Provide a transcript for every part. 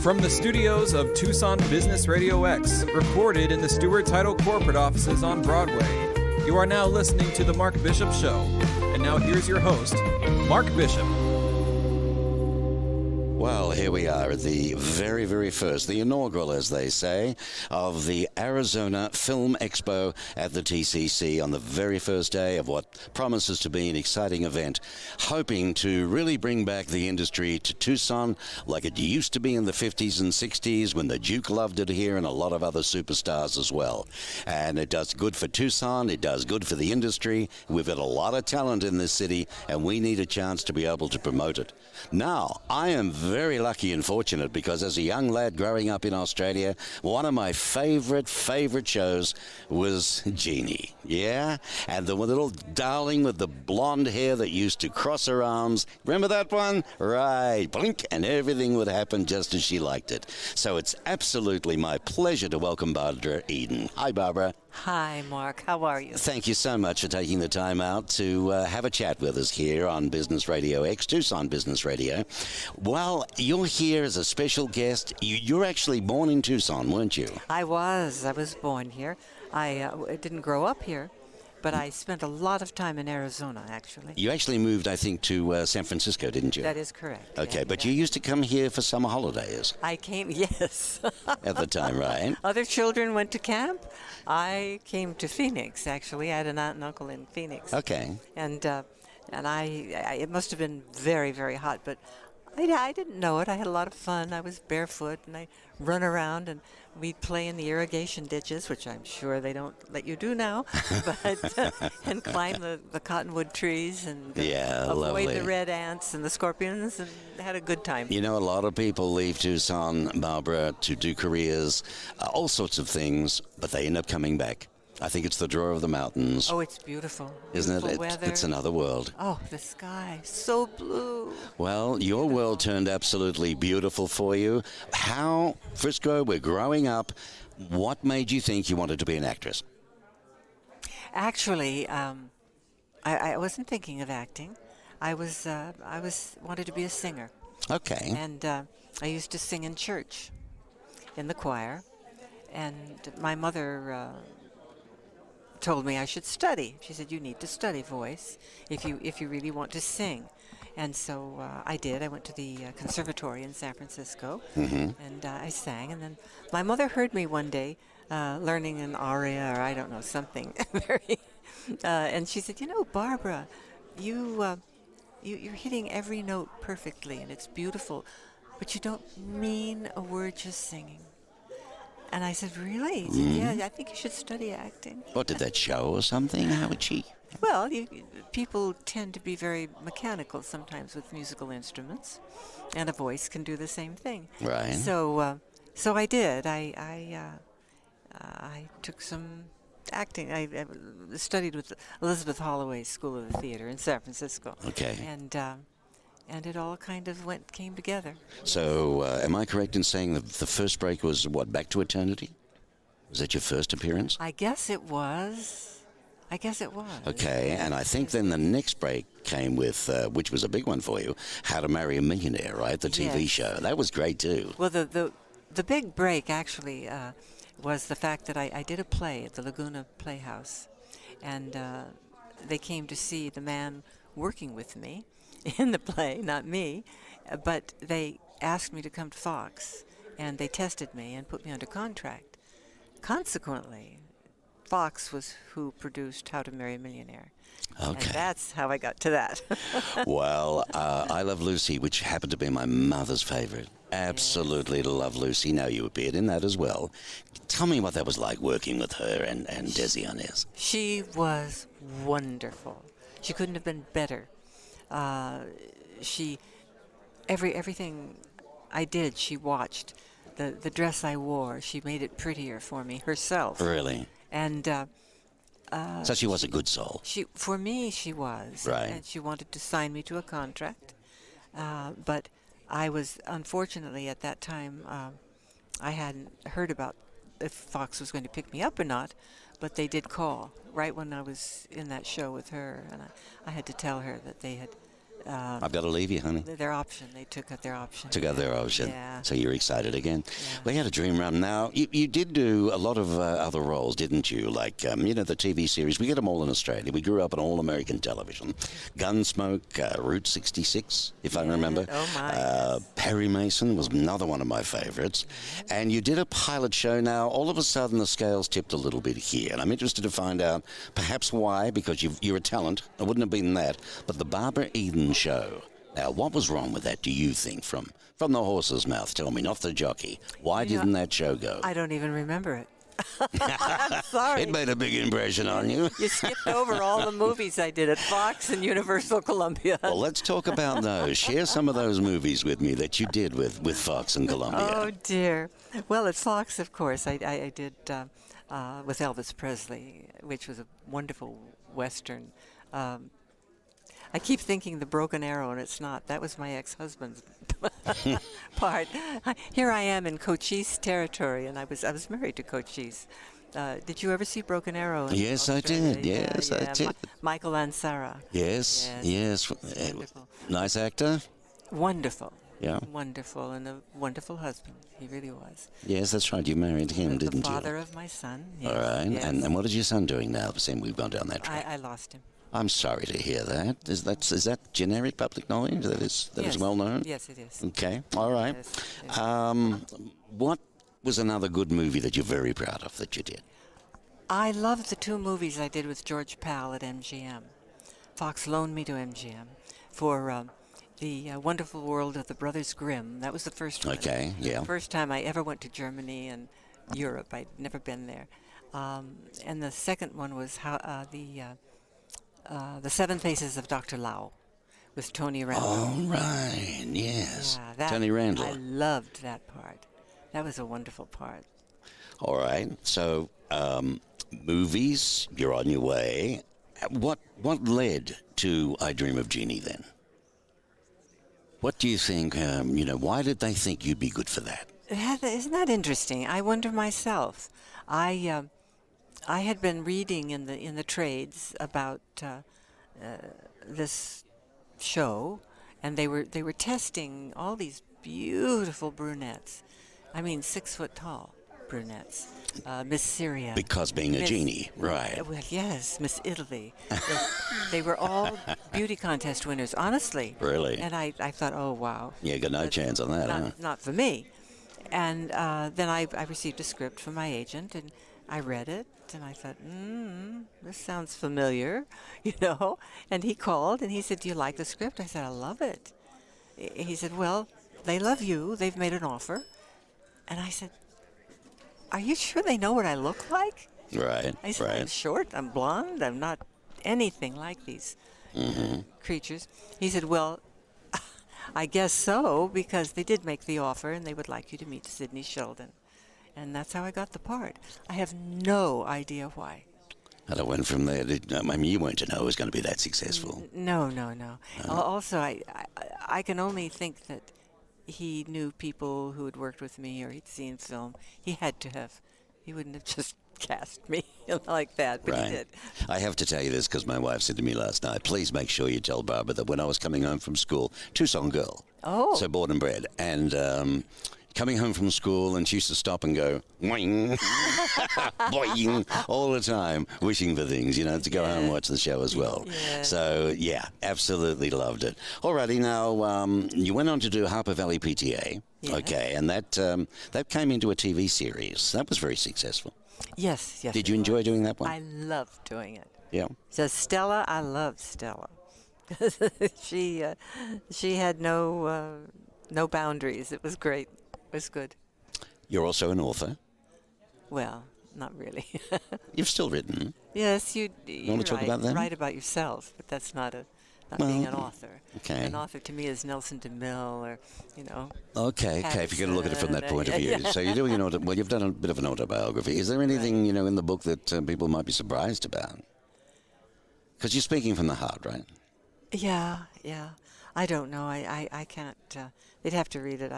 From the studios of Tucson Business RadioX, recorded in the Stewart Title corporate offices on Broadway, you are now listening to The Mark Bishop Show. And now here's your host, Mark Bishop. Well, here we are at the very, very first, the inaugural, as they say, of the Arizona Film Expo at the TCC on the very first day of what promises to be an exciting event, hoping to really bring back the industry to Tucson like it used to be in the 50s and 60s when the Duke loved it here and a lot of other superstars as well. And it does good for Tucson, it does good for the industry. We've got a lot of talent in this city and we need a chance to be able to promote it. Now, I am very lucky and fortunate because as a young lad growing up in Australia, one of my favorite shows was Jeannie. Yeah? And the little darling with the blonde hair that used to cross her arms. Remember that one? Right. Blink, and everything would happen just as she liked it. So it's absolutely my pleasure to welcome Barbara Eden. Hi, Barbara. Hi, Mark. How are you? Thank you so much for taking the time out to have a chat with us here on Business RadioX, Tucson Business Radio. Well, you're here as a special guest. You're actually born in Tucson, weren't you? I was born here. I didn't grow up here, but I spent a lot of time in Arizona, actually. You actually moved, I think, to San Francisco, didn't you? That is correct. Okay, yeah, but yeah. you used to come here for summer holidays. I came, yes. At the time, right? Other children went to camp. I came to Phoenix, actually. I had an aunt and uncle in Phoenix. Okay. And I it must have been very, very hot, but I didn't know it. I had a lot of fun. I was barefoot, and I run around, and we'd play in the irrigation ditches, which I'm sure they don't let you do now, but and climb the cottonwood trees and avoid lovely. the red ants and the scorpions, and had a good time. You know, a lot of people leave Tucson, Barbara, to do careers, all sorts of things, but they end up coming back. I think it's the draw of the mountains. Oh, it's beautiful. Isn't Beautiful it? weather. It's another world. Oh, the sky, so blue. Well, your world turned absolutely beautiful for you. How, Frisco, we're growing up, what made you think you wanted to be an actress? Actually, I wasn't thinking of acting. I wanted to be a singer. Okay. And I used to sing in church, in the choir. And my mother told me I should study. She said, you need to study voice if you really want to sing. And so I did. I went to the conservatory in San Francisco, and I sang. And then my mother heard me one day learning an aria, or I don't know, something very... and she said, you know, Barbara, you're hitting every note perfectly, and it's beautiful, but you don't mean a word just singing. And I said, really? He said, yeah, I think you should study acting. What, did that show or something? How would she? Well, people tend to be very mechanical sometimes with musical instruments, and a voice can do the same thing. Right. So I did. I took some acting. I studied with Elizabeth Holloway's School of the Theater in San Francisco. Okay. And it all kind of came together. So, am I correct in saying that the first break was, what, Back to Eternity? Was that your first appearance? I guess it was. Okay, and I think then the next break came with, which was a big one for you, How to Marry a Millionaire, right? The TV show. That was great, too. Well, the big break, actually, was the fact that I did a play at the Laguna Playhouse, and they came to see the man working with me in the play, not me, but they asked me to come to Fox, and they tested me and put me under contract. Consequently, Fox was who produced How to Marry a Millionaire. Okay. And that's how I got to that. Well, I Love Lucy, which happened to be my mother's favorite. Absolutely love Lucy. Now you appeared in that as well. Tell me what that was like working with her and Desi Arnaz. She was wonderful. She couldn't have been better. Everything I did, she watched. The dress I wore, she made it prettier for me herself. Really? And so she was a good soul. For me, she was. Right. And she wanted to sign me to a contract. But I was, unfortunately, at that time, I hadn't heard about if Fox was going to pick me up or not, but they did call right when I was in that show with her, and I had to tell her that they had I've got to leave you, honey. Their option. They took out their option. Took out their option. Yeah. So you're excited again. Yeah. We had a dream run. Now, you did do a lot of other roles, didn't you? Like, the TV series. We get them all in Australia. We grew up on all-American television. Gunsmoke, Route 66, if I remember. Oh, my. Yes. Perry Mason was another one of my favorites. And you did a pilot show. Now, all of a sudden, the scales tipped a little bit here. And I'm interested to find out perhaps why, because you're a talent. It wouldn't have been that. But the Barbara Eden Show. Now, what was wrong with that, do you think, from the horse's mouth? Tell me, not the jockey. Why didn't that show go? I don't even remember it. I'm sorry. It made a big impression on you. You skipped over all the movies I did at Fox and Universal Columbia. Well, let's talk about those. Share some of those movies with me that you did with Fox and Columbia. Oh, dear. Well, at Fox, of course, I did with Elvis Presley, which was a wonderful Western. I keep thinking The Broken Arrow, and it's not. That was my ex-husband's part. Here I am in Cochise territory, and I was married to Cochise. Did you ever see Broken Arrow? Yes, Australia? I did. Yes, I did. Michael Ansara. Yes. Wonderful. Nice actor. Wonderful. Yeah. Wonderful, and a wonderful husband. He really was. Yes, that's right. You married him, didn't you? The father of my son. Yes. All right. Yes. And what is your son doing now? Seeing we've gone down that track. I lost him. I'm sorry to hear that. Is that generic public knowledge? That is well known? Yes, it is. Okay. All right. Yes. What was another good movie that you're very proud of that you did? I loved the 2 movies I did with George Pal at MGM. Fox loaned me to MGM for the Wonderful World of the Brothers Grimm. That was the first one. Okay, yeah. The first time I ever went to Germany and Europe. I'd never been there. And the second one was The 7 Faces of Dr. Lau with Tony Randall. All right, yes. Yeah, Tony Randall. I loved that part. That was a wonderful part. All right, so movies, you're on your way. What led to I Dream of Jeannie then? What do you think, why did they think you'd be good for that? Isn't that interesting? I wonder myself. I had been reading in the trades about this show, and they were testing all these beautiful brunettes. I mean, 6 foot tall brunettes. Miss Syria. Because being a genie, right? Well, yes, Miss Italy. They were all beauty contest winners, honestly. Really? And I thought, oh wow. Yeah, got no chance on that, huh? Not for me. And then I received a script from my agent, and I read it, and I thought, this sounds familiar, And he called, and he said, do you like the script? I said, I love it. He said, well, they love you. They've made an offer. And I said, are you sure they know what I look like? Right, I said, I'm short, I'm blonde, I'm not anything like these creatures. He said, well, I guess so, because they did make the offer, and they would like you to meet Sidney Sheldon. And that's how I got the part. I have no idea why. And I went from there. You weren't to know it was going to be that successful. No. Also, I can only think that he knew people who had worked with me or he'd seen film. He had to have. He wouldn't have just cast me like that, but right. He did. I have to tell you this because my wife said to me last night, please make sure you tell Barbara that when I was coming home from school, Tucson girl. Oh. So born and bred. And coming home from school, and she used to stop and go, boing, boing, all the time, wishing for things, to go home and watch the show as well. Yeah. So, yeah, absolutely loved it. Alrighty, now, you went on to do Harper Valley Pta. Yeah. Okay, and that came into a TV series. That was very successful. Yes. Did you enjoy doing that one? I loved doing it. Yeah. So Stella, I loved Stella. She had no boundaries. It was great. It was good. You're also an author. Well, not really. You've still written. Yes, you want to talk about that? Write about yourself, but that's not being an author. Okay. An author to me is Nelson DeMille, or Okay. If you're going to look at it from that point of view, so you're doing you've done a bit of an autobiography. Is there anything in the book that people might be surprised about? Because you're speaking from the heart, right? Yeah. I don't know. I can't. They'd have to read it.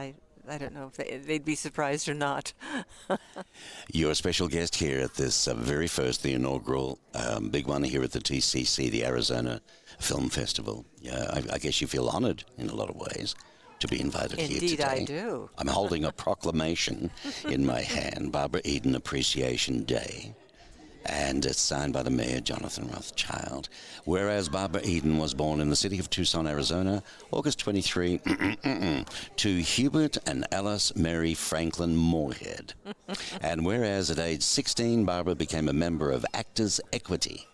I don't know if they'd be surprised or not. You're a special guest here at this very first, the inaugural big one here at the TCC, the Arizona Film Festival. Yeah, I guess you feel honored in a lot of ways to be invited here today. Indeed, I do. I'm holding a proclamation in my hand, Barbara Eden Appreciation Day. And it's signed by the mayor, Jonathan Rothschild. Whereas Barbara Eden was born in the city of Tucson, Arizona, August 23, to Hubert and Alice Mary Franklin Morehead. And whereas at age 16, Barbara became a member of Actors Equity.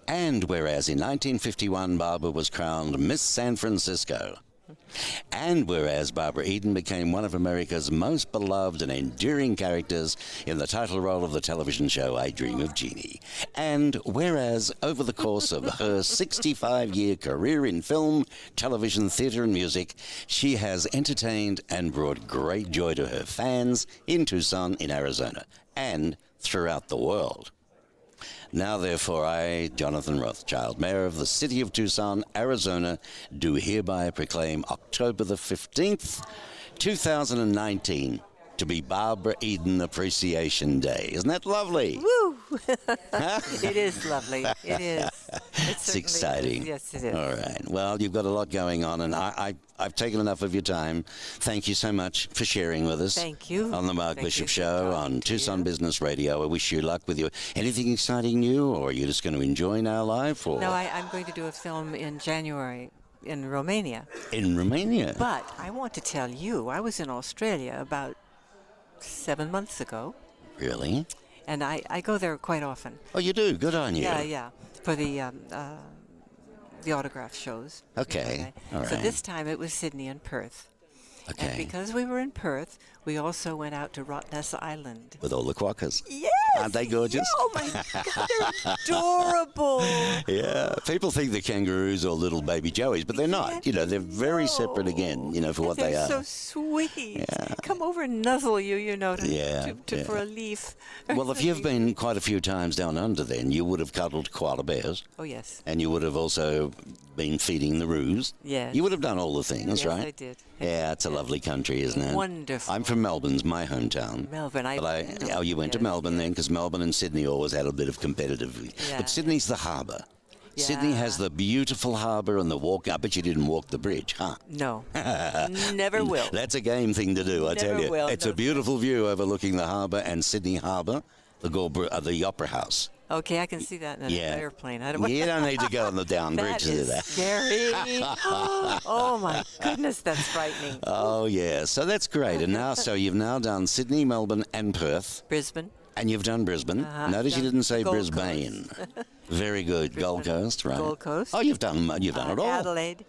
And whereas in 1951, Barbara was crowned Miss San Francisco. And whereas Barbara Eden became one of America's most beloved and enduring characters in the title role of the television show I Dream of Jeannie. And whereas over the course of her 65-year career in film, television, theater and music, she has entertained and brought great joy to her fans in Tucson, in Arizona, and throughout the world. Now, therefore, I, Jonathan Rothschild, Mayor of the City of Tucson, Arizona, do hereby proclaim October the 15th, 2019, to be Barbara Eden Appreciation Day. Isn't that lovely? Woo! It is lovely. It is. It's exciting. Is. Yes, it is. All right. Well, you've got a lot going on, and I've taken enough of your time. Thank you so much for sharing with us. Thank you. On the Mark Thank Bishop you Show for on Tucson you. Business Radio. I wish you luck with your anything exciting new, or are you just going to enjoy now live? Or? No, I'm going to do a film in January in Romania. In Romania? But I want to tell you, I was in Australia about 7 months ago. Really? And I go there quite often. Oh, you do? Good on you. Yeah. For the autograph shows. Okay. All right. So this time it was Sydney and Perth. Okay. And because we were in Perth, we also went out to Rottnest Island. With all the quokkas. Yes! Aren't they gorgeous? Yeah, oh my God, they're adorable. Yeah. People think the kangaroos are little baby joeys, but they're not. You know, they're very separate again, you know, for what they are. They're so sweet. Yeah. Come over and nuzzle you, you know, Yeah. for a leaf. Well, if you've been quite a few times down under then, you would have cuddled koala bears. Oh, yes. And you would have also been feeding the roos. Yes. You would have done all the things, Yes, right? I did. Yeah, it's a lovely country, isn't it? Wonderful. I'm from Melbourne's my hometown. Melbourne. Oh, you went to yes, Melbourne then, because Melbourne and Sydney always had a bit of competitive. Yeah, But Sydney's the harbour. Yeah. Sydney has the beautiful harbour and the walk. I bet you didn't walk the bridge, huh? No. Never will. That's a game thing to do, I tell Never you. will, It's no. a beautiful view overlooking the harbour and Sydney Harbour, the Opera House. Okay, I can see that in an Yeah. airplane. I don't You don't need to go on the down bridge That to do is that. scary. Oh my goodness, that's frightening. Oh, yeah. So that's great. And now, so you've now done Sydney, Melbourne, and Perth. Brisbane. And you've done Brisbane. Notice you done didn't say Gold Brisbane. Very good. Gold Coast, right? Gold Coast. Oh, you've done it all. Adelaide.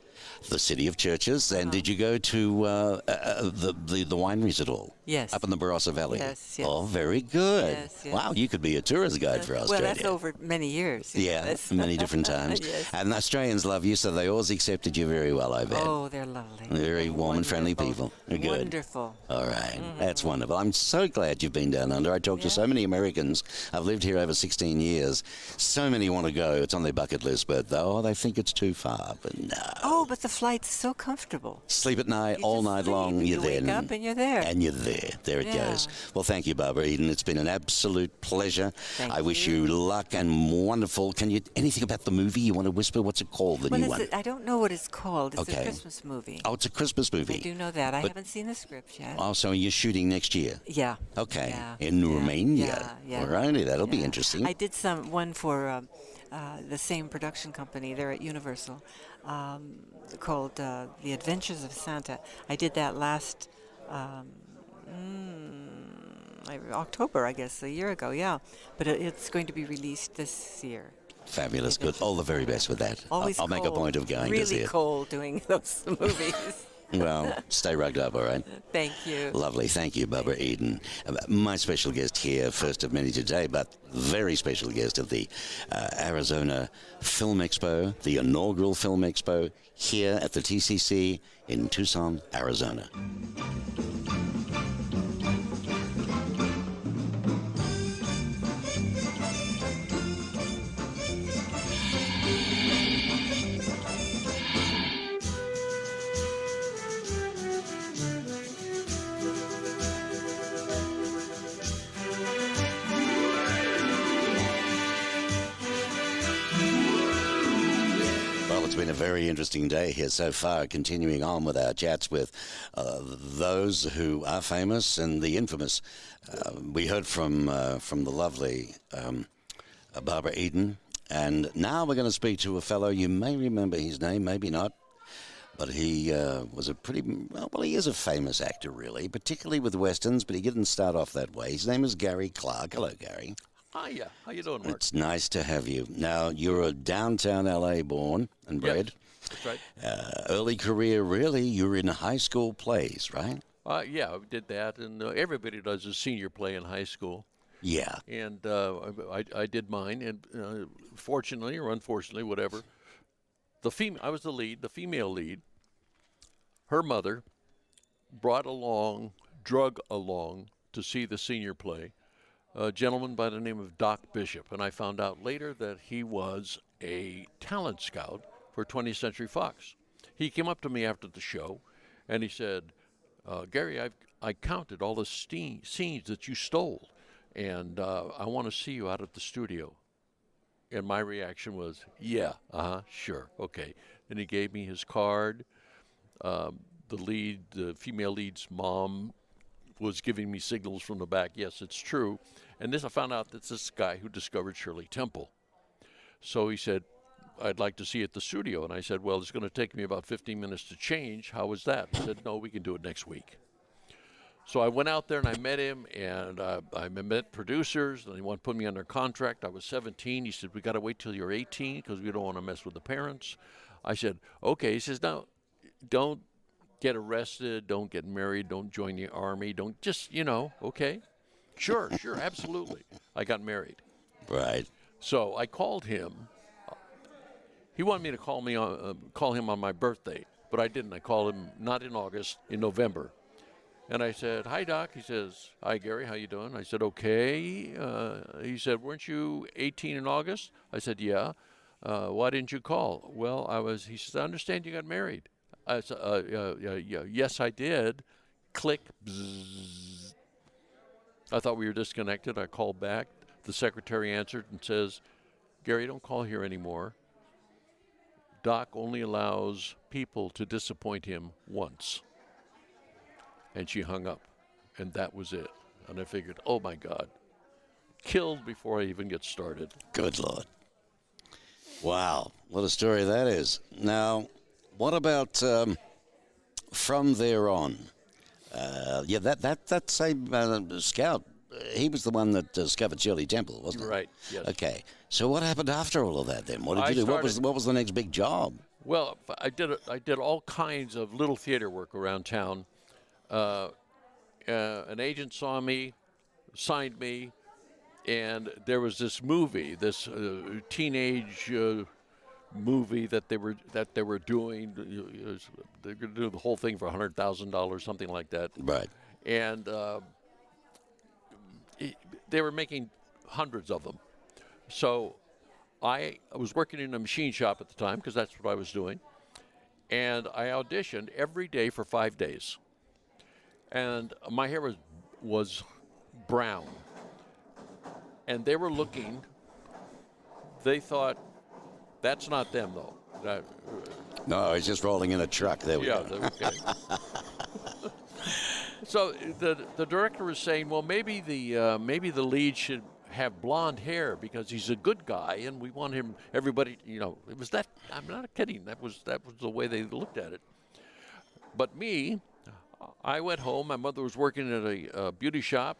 The city of churches. And did you go to the wineries at all? Yes. Up in the Barossa Valley? Yes, yes. Oh, very good. Yes, yes. Wow, you could be a tourist guide for Australia. Well, that's over many years. Yeah, That's- many different times. Yes. And the Australians love you, so they always accepted you very well, I bet. Oh, they're lovely. Very warm and friendly Wonderful. people. They're good. Wonderful. All right. That's wonderful. I'm so glad you've been down under. I talk to so many Americans. I've lived here over 16 years. So many want to go. It's on their bucket list, but they think it's too far. But no. Oh, but the flight's so comfortable. Sleep at night, You all just night sleep. long. You You're there. wake up and you're there. And you're there. There it Yeah. goes. Well, thank you, Barbara Eden. It's been an absolute pleasure. Thank I wish you. you luck and wonderful. Can you anything about the movie you want to whisper? What's it called, the What new is one? it? I don't know what it's called. It's Okay. a Christmas movie. Oh, it's a Christmas movie. I do know that. I But- haven't seen the script yet. Oh, so you're shooting next year? Yeah. Okay. Yeah. In Yeah. Romania? Yeah. All righty. That'll be Yeah. interesting. I did one for the same production company there at Universal called The Adventures of Santa. I did that last October, I guess, a year ago, yeah. But it's going to be released this year. Fabulous. Good. All the very best with that. Always I'll make a cold. point of going really to see it. cold doing those movies. Well, stay rugged up, all right? Thank you. Lovely. Thank you, Barbara Eden. My special guest here, first of many today, but very special guest of the Arizona Film Expo, the inaugural Film Expo, here at the TCC in Tucson, Arizona. very interesting day here so far, continuing on with our chats with those who are famous and the infamous. We heard from the lovely Barbara Eden, and now we're going to speak to a fellow, you may remember his name, maybe not, but he was a pretty, well, he is a famous actor, really, particularly with Westerns, but he didn't start off that way. His name is Gary Clarke. Hello, Gary. Hiya. How you doing, Mark? It's nice to have you. Now, you're a downtown L.A. born and bred. Yes, that's right. Early career, really, you were in high school plays, right? Yeah, I did that, and everybody does a senior play in high school. Yeah. And I did mine, and fortunately or unfortunately, whatever, I was the lead, the female lead. Her mother drug along to see the senior play, a gentleman by the name of Doc Bishop, and I found out later that he was a talent scout for 20th Century Fox. He came up to me after the show, and he said, Gary, I counted all the scenes that you stole, and I want to see you out at the studio. And my reaction was, yeah, sure, okay. And he gave me his card. The female lead's mom was giving me signals from the back, yes, it's true. And I found out that this guy who discovered Shirley Temple. So he said, I'd like to see you at the studio. And I said, well, it's going to take me about 15 minutes to change. How was that? He said, no, we can do it next week. So I went out there and I met him, and I met producers, and they wanted to put me under contract. I was 17. He said, we got to wait till you're 18 because we don't want to mess with the parents. I said, okay. He says, no, don't get arrested, don't get married, don't join the army, don't just, okay. Sure, absolutely. I got married. Right. So I called him. He wanted me to call him on my birthday, but I didn't. I called him not in August, in November. And I said, hi, Doc. He says, hi, Gary, how you doing? I said, okay. He said, weren't you 18 in August? I said, yeah. Why didn't you call? Well, he says, I understand you got married. I said, yes, I did. Click, bzzz. I thought we were disconnected. I called back. The secretary answered and says, Gary, don't call here anymore. Doc only allows people to disappoint him once. And she hung up, and that was it. And I figured, oh, my God, killed before I even get started. Good Lord. Wow, what a story that is. Now, what about from there on? That same scout, he was the one that discovered Shirley Temple, wasn't he? Right, yes. Okay, so what happened after all of that then? What did you do? What was the next big job? Well, I did all kinds of little theater work around town. An agent saw me, signed me, and there was this movie, this teenage movie that they were doing. They're going to do the whole thing for $100,000, something like that. Right. And they were making hundreds of them. So I was working in a machine shop at the time because that's what I was doing, and I auditioned every day for 5 days. And my hair was brown. And they were looking. They thought, that's not them, though. No, he's just rolling in a truck. There we go. Okay. So the director was saying, well, maybe the lead should have blonde hair because he's a good guy, and we want him. Everybody, it was that. I'm not kidding. That was the way they looked at it. But me, I went home. My mother was working at a beauty shop.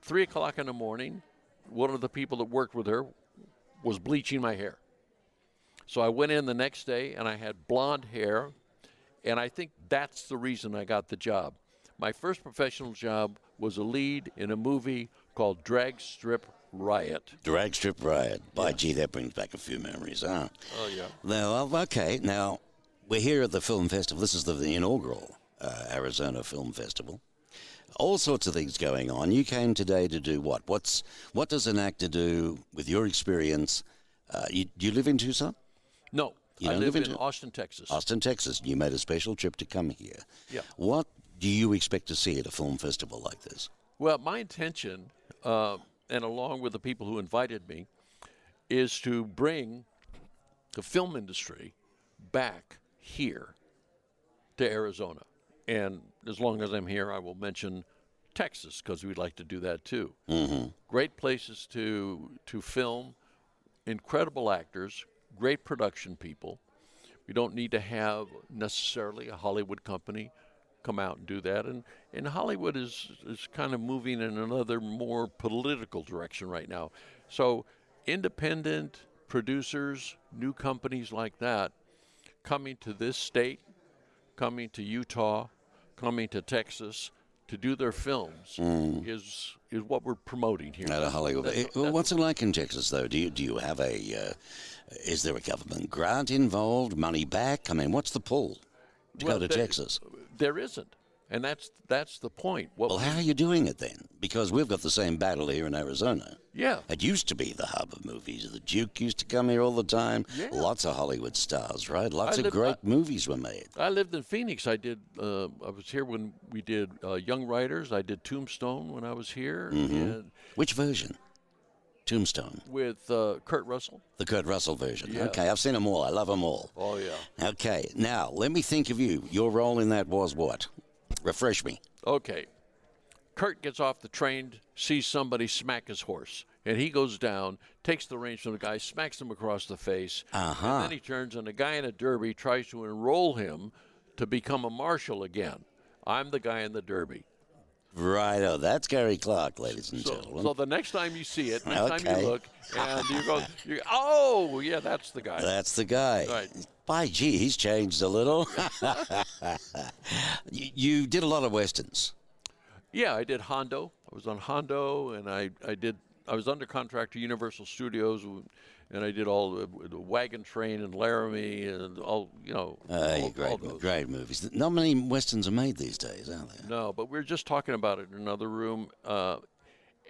3 o'clock in the morning, one of the people that worked with her was bleaching my hair. So I went in the next day, and I had blonde hair, and I think that's the reason I got the job. My first professional job was a lead in a movie called Drag Strip Riot. Drag Strip Riot. By gee, that brings back a few memories, huh? Oh, yeah. Now, okay. Now, we're here at the film festival. This is the inaugural Arizona Film Festival. All sorts of things going on. You came today to do what? What does an actor do with your experience? Do you live in Tucson? No, I live in Austin, Texas. Austin, Texas. You made a special trip to come here. Yeah. What do you expect to see at a film festival like this? Well, my intention, and along with the people who invited me, is to bring the film industry back here to Arizona. And as long as I'm here, I will mention Texas, because we'd like to do that too. Great places to film, incredible actors, great production people. We don't need to have necessarily a Hollywood company come out and do that. And Hollywood is kind of moving in another more political direction right now. So independent producers, new companies like that, coming to this state, coming to Utah, coming to Texas to do their films is what we're promoting here. Out of Hollywood. What's it like in Texas, though? Do you have is there a government grant involved, money back? I mean, what's the pull to go to Texas? There isn't, and that's the point. Well, how are you doing it then? Because we've got the same battle here in Arizona. Yeah. It used to be the hub of movies. The Duke used to come here all the time. Yeah. Lots of Hollywood stars, right? Lots of great movies were made. I lived in Phoenix. I was here when we did Young Writers. I did Tombstone when I was here. And Which version? Tombstone. with Kurt Russell. The Kurt Russell version. Yeah. Okay, I've seen them all. I love them all. Oh, yeah. Okay, now let me think of you. Your role in that was what? Refresh me. Okay. Kurt gets off the train, sees somebody smack his horse, and he goes down, takes the reins from the guy, smacks him across the face, and then he turns, and the guy in a derby tries to enroll him to become a marshal again. I'm the guy in the derby. Righto, that's Gary Clarke, ladies and gentlemen. So the next time you see it, next time you look, and you go, oh, yeah, that's the guy. That's the guy. Right. By gee, he's changed a little. You did a lot of westerns. Yeah, I did Hondo. I was on Hondo, and I was under contract to Universal Studios, and I did all the Wagon Train and Laramie and all, all those. Great movies. Not many westerns are made these days, are there? No, but we were just talking about it in another room,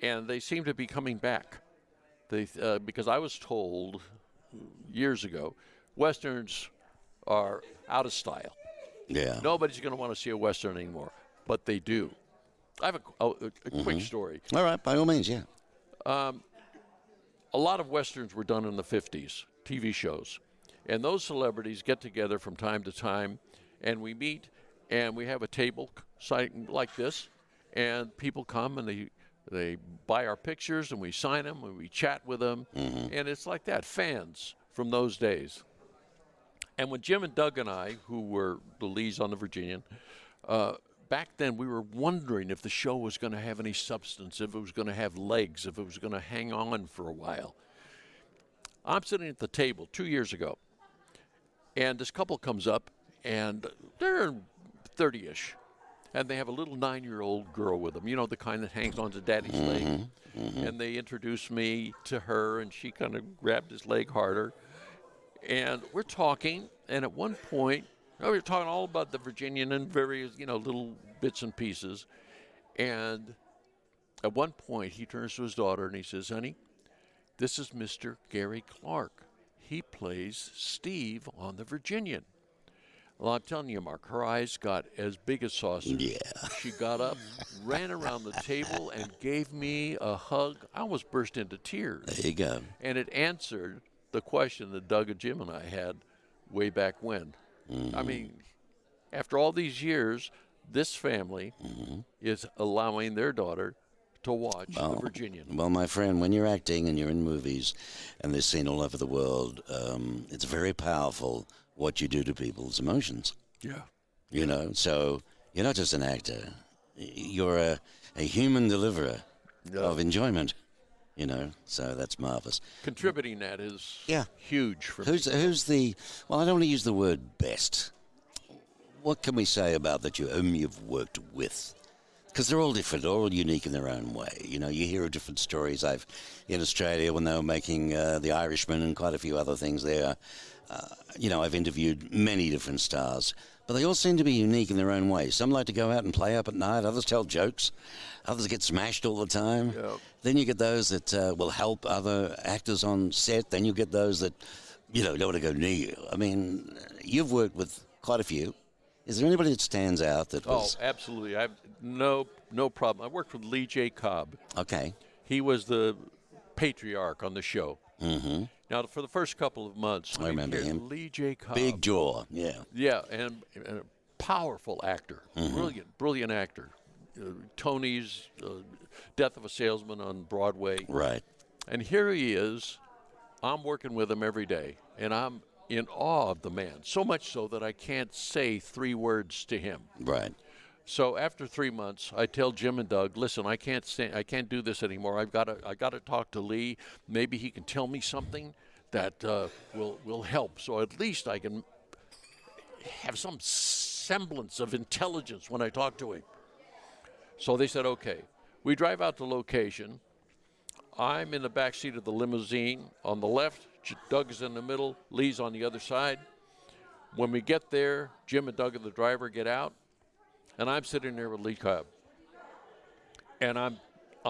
and they seem to be coming back. Because I was told years ago, westerns are out of style. Yeah. Nobody's going to want to see a western anymore, but they do. I have a quick story. All right, by all means, yeah. A lot of westerns were done in the 50s, TV shows. And those celebrities get together from time to time, and we meet, and we have a table like this, and people come, and they buy our pictures, and we sign them, and we chat with them, and it's like that, fans from those days. And when Jim and Doug and I, who were the leads on The Virginian, back then we were wondering if the show was going to have any substance, if it was going to have legs, if it was going to hang on for a while. I'm sitting at the table 2 years ago, and this couple comes up, and they're 30-ish, and they have a little 9-year-old girl with them, the kind that hangs onto daddy's leg. And they introduced me to her, and she kind of grabbed his leg harder. And we're talking, and at one point, we were talking all about the Virginian and various, little bits and pieces. And at one point, he turns to his daughter and he says, "Honey, this is Mr. Gary Clarke. He plays Steve on the Virginian." Well, I'm telling you, Mark, her eyes got as big as saucers. Yeah. She got up, ran around the table, and gave me a hug. I almost burst into tears. There you go. And it answered the question that Doug and Jim and I had way back when. I mean, after all these years, this family is allowing their daughter to watch The Virginian. Well, my friend, when you're acting and you're in movies and they're seen all over the world, it's very powerful what you do to people's emotions. Yeah. So you're not just an actor. You're a human deliverer of enjoyment. So that's marvelous. Contributing that is huge for me. Who's the? Well, I don't want to use the word best. What can we say about whom you've worked with? Because they're all different, all unique in their own way. You hear of different stories. In Australia when they were making The Irishman and quite a few other things there. I've interviewed many different stars, but they all seem to be unique in their own way. Some like to go out and play up at night. Others tell jokes. Others get smashed all the time. Yep. Then you get those that will help other actors on set. Then you get those that, don't want to go near you. I mean, you've worked with quite a few. Is there anybody that stands out that was... Oh, absolutely. I've no problem. I worked with Lee J. Cobb. Okay. He was the patriarch on the show. Mm-hmm. Now, for the first couple of months, I remember him. Lee J. Cobb. Big jaw, yeah. Yeah, and a powerful actor, brilliant actor. Tony's Death of a Salesman on Broadway. Right. And here he is. I'm working with him every day, and I'm in awe of the man, so much so that I can't say 3 words to him. Right. So after 3 months, I tell Jim and Doug, listen, I can't do this anymore. I got to talk to Lee. Maybe he can tell me something that will help. So at least I can have some semblance of intelligence when I talk to him. So they said, okay. We drive out to location. I'm in the back seat of the limousine on the left. Doug's in the middle. Lee's on the other side. When we get there, Jim and Doug and the driver get out, and I'm sitting there with Lee Cobb. And I'm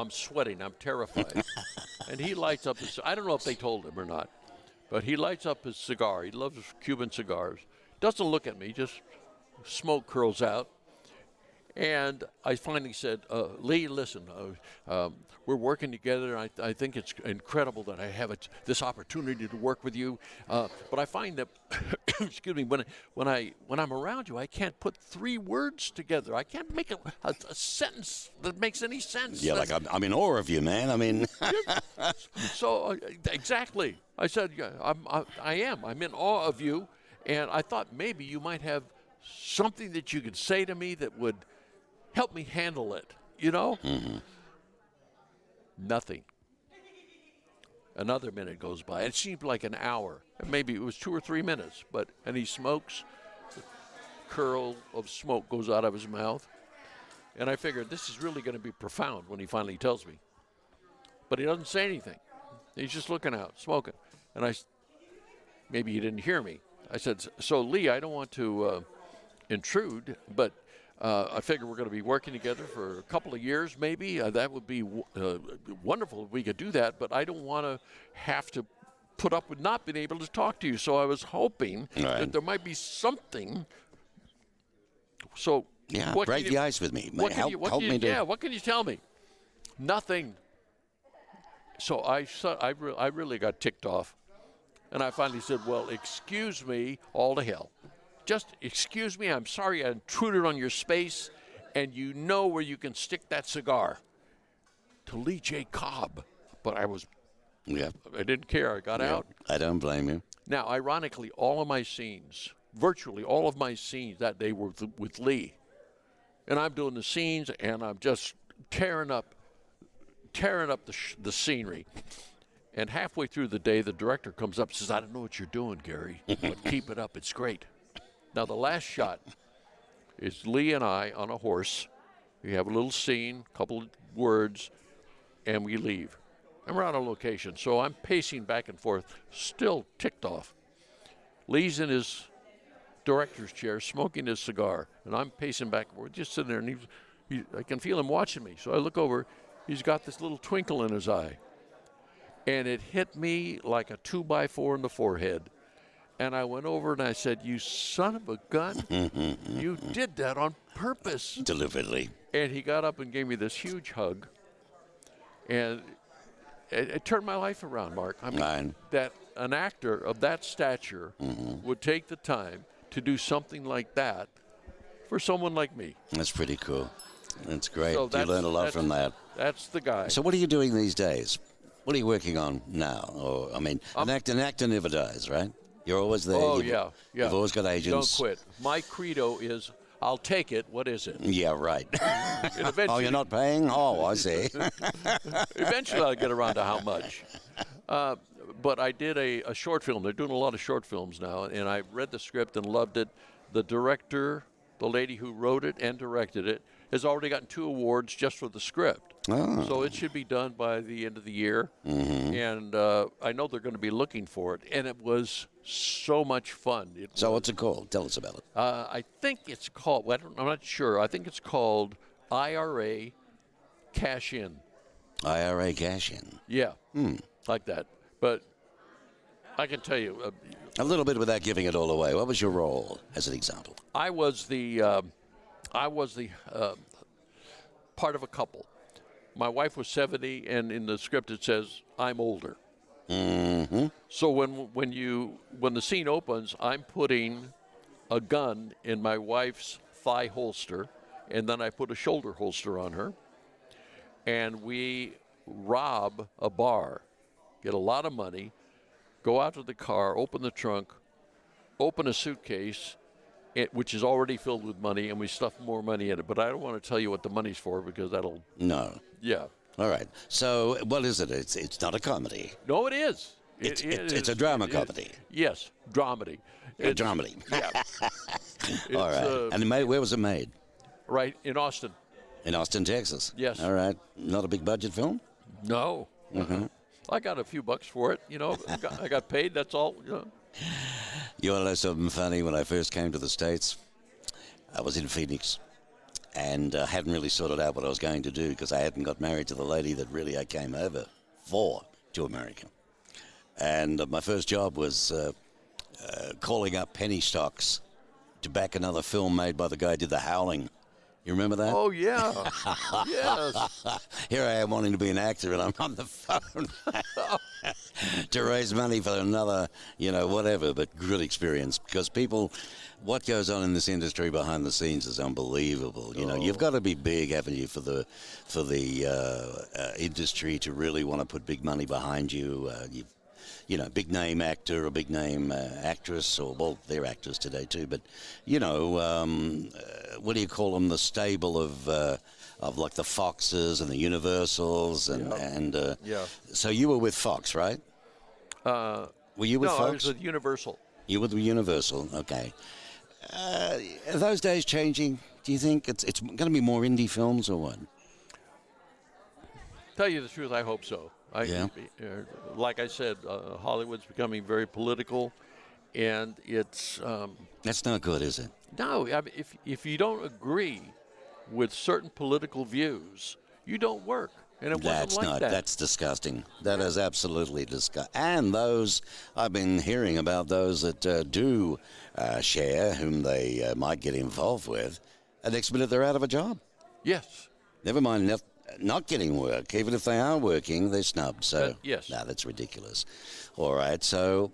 sweating. I'm terrified. And he lights up his, I don't know if they told him or not, but he lights up his cigar. He loves Cuban cigars. Doesn't look at me, just smoke curls out. And I finally said, Lee, listen, we're working together. I think it's incredible that I have this opportunity to work with you. But I find that, excuse me, when I'm around you, I can't put 3 words together. I can't make a sentence that makes any sense. Yeah, like I'm in awe of you, man. I mean. So, exactly. I said, yeah, I am. I'm in awe of you. And I thought maybe you might have something that you could say to me that would help me handle it, you know? Mm-hmm. Nothing. Another minute goes by. It seemed like an hour. Maybe it was 2 or 3 minutes. And he smokes. The curl of smoke goes out of his mouth. And I figured this is really going to be profound when he finally tells me. But he doesn't say anything. He's just looking out, smoking. And maybe he didn't hear me. I said, so Lee, I don't want to intrude, but I figure we're going to be working together for a couple of years, maybe. That would be wonderful if we could do that, but I don't want to have to put up with not being able to talk to you. So I was hoping that there might be something. So yeah, break the ice with me. Help me do. Yeah, what can you tell me? Nothing. So I really got ticked off, and I finally said, well, excuse me, all to hell. Just excuse me, I'm sorry I intruded on your space, and you know where you can stick that cigar. To Lee J. Cobb. But I didn't care. I got out. I don't blame you. Now, ironically, all of my scenes, virtually all of my scenes that day were with Lee. And I'm doing the scenes, and I'm just tearing up the scenery. And halfway through the day, the director comes up and says, I don't know what you're doing, Gary, but keep it up. It's great. Now, the last shot is Lee and I on a horse. We have a little scene, a couple of words, and we leave. And we're on a location, so I'm pacing back and forth, still ticked off. Lee's in his director's chair, smoking his cigar, and I'm pacing back and forth, just sitting there, and I can feel him watching me. So I look over, he's got this little twinkle in his eye. And it hit me like a 2x4 in the forehead. And I went over and I said, you son of a gun, you did that on purpose. Deliberately. And he got up and gave me this huge hug. And it turned my life around, Mark. I mean, that an actor of that stature would take the time to do something like that for someone like me. That's pretty cool. That's great. So you learn a lot from that. That's the guy. So what are you doing these days? What are you working on now? Or, I mean, an actor never dies, right? You're always there. Oh, yeah. You've always got agents. Don't quit. My credo is, I'll take it. What is it? Yeah, right. Oh, you're not paying? Oh, I see. Eventually I'll get around to how much. But I did a short film. They're doing a lot of short films now, and I read the script and loved it. The director, the lady who wrote it and directed it, has already gotten 2 awards just for the script. Oh. So it should be done by the end of the year. And I know they're going to be looking for it. And it was so much fun. What's it called? Tell us about it. I think it's called, I'm not sure. I think it's called IRA Cash In. IRA Cash In. Yeah, like that. But I can tell you. A little bit without giving it all away. What was your role, as an example? I was the part of a couple. My wife was 70, and in the script it says, I'm older. Mm-hmm. So when the scene opens, I'm putting a gun in my wife's thigh holster, and then I put a shoulder holster on her, and we rob a bar, get a lot of money, go out to the car, open the trunk, open a suitcase, which is already filled with money, and we stuff more money in it. But I don't want to tell you what the money's for because that'll... No. Yeah. All right. So what is it? It's not a comedy. No, it is. It's a drama comedy. Yes, dramedy. A dramedy. Yeah. All right. And where was it made? Right in Austin. In Austin, Texas. Yes. All right. Not a big budget film? No. Mm-hmm. I got a few bucks for it. I got paid. That's all. You want to know something funny? When I first came to the States, I was in Phoenix and hadn't really sorted out what I was going to do because I hadn't got married to the lady that really I came over to America. And my first job was calling up penny stocks to back another film made by the guy who did The Howling. You remember that? Oh, yeah. Yes. Here I am wanting to be an actor, and I'm on the phone to raise money for another, whatever, but good experience. Because what goes on in this industry behind the scenes is unbelievable. You've got to be big, haven't you, for the industry to really want to put big money behind you. Big name actor or big name actress, they're actors today too, but, what do you call them? The stable of like the Foxes and the Universals Yeah. So you were with Fox, right? Were you with Fox? No, I was with Universal. You were with Universal, okay. Are those days changing? Do you think it's going to be more indie films or what? Tell you the truth, I hope so. Like I said, Hollywood's becoming very political, and it's... That's not good, is it? No, I mean, if you don't agree with certain political views, you don't work. And it wasn't like that. That's disgusting. That is absolutely disgusting. And I've been hearing about those that do share, whom they might get involved with, and next minute they're out of a job. Yes. Never mind not getting work. Even if they are working, they're snubbed. So, yes. No, that's ridiculous. All right, so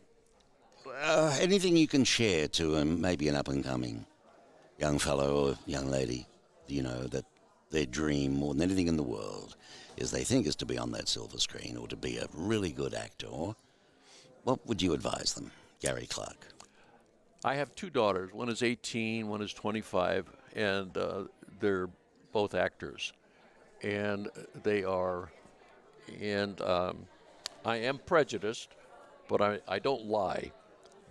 anything you can share to maybe an up-and-coming young fellow or young lady, that their dream more than anything in the world is they think is to be on that silver screen or to be a really good actor. What would you advise them, Gary Clarke? I have two daughters. One is 18, one is 25, and they're both actors. And they are, and I am prejudiced, but I don't lie.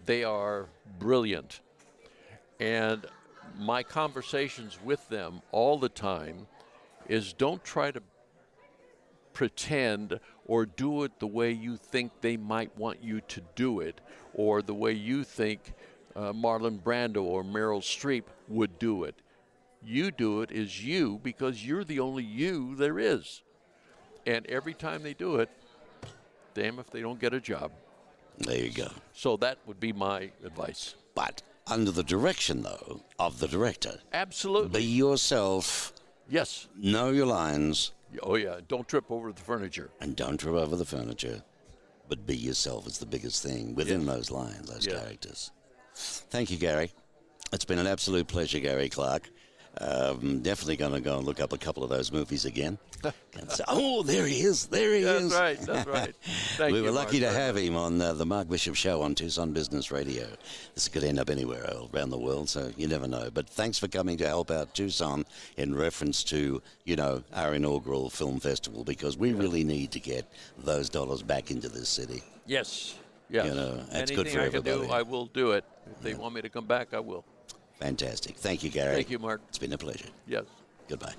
They are brilliant. And my conversations with them all the time is don't try to pretend or do it the way you think they might want you to do it or the way you think Marlon Brando or Meryl Streep would do it. You do it as you because you're the only you there is. And every time they do it, damn if they don't get a job. There you go. So that would be my advice. But under the direction, though, of the director. Absolutely. Be yourself. Yes. Know your lines. Oh, yeah. Don't trip over the furniture. And don't trip over the furniture. But be yourself is the biggest thing within those lines, those characters. Thank you, Gary. It's been an absolute pleasure, Gary Clarke. Definitely going to go and look up a couple of those movies again. And say, there he is. There he is. That's right. Thank you, we were lucky Mark, to have him on the Mark Bishop Show on Tucson Business Radio. This could end up anywhere around the world, so you never know. But thanks for coming to help out Tucson in reference to, our inaugural film festival, because we really need to get those dollars back into this city. Yes. That's good for everybody. Anything I can do, I will do it. If they want me to come back, I will. Fantastic. Thank you, Gary. Thank you, Mark. It's been a pleasure. Yes. Goodbye.